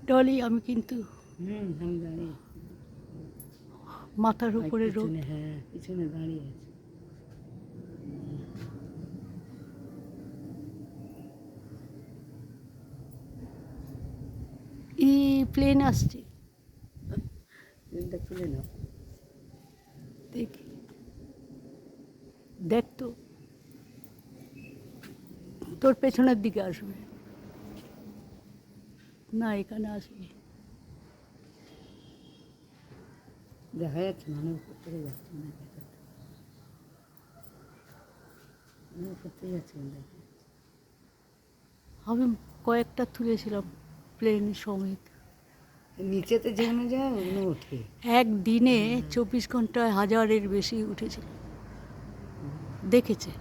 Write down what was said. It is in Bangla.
ডলি, আমি কিন্তু আমি দাঁড়িয়ে মাথার উপরে রোদ। পিছনে, হ্যাঁ পিছনে দাঁড়িয়ে আছে। প্লেন আসছে, প্লেনটা তুলে নাও। দেখি, দেখ তো, তোর পেছনের দিকে আসবে না, এখানে আসবে। দেখা যাচ্ছে মানে উপর থেকে যাচ্ছে না, দেখা যাচ্ছে মানে উপর থেকে যাচ্ছে না, দেখা যাচ্ছে। আমি কয়েকটা তুলেছিলাম প্লেন সমেত। নিচেতে যেগুলো যায় ওগুলো ওঠে। একদিনে 24 ঘন্টায় 1000-এর বেশি উঠেছিল, দেখেছে।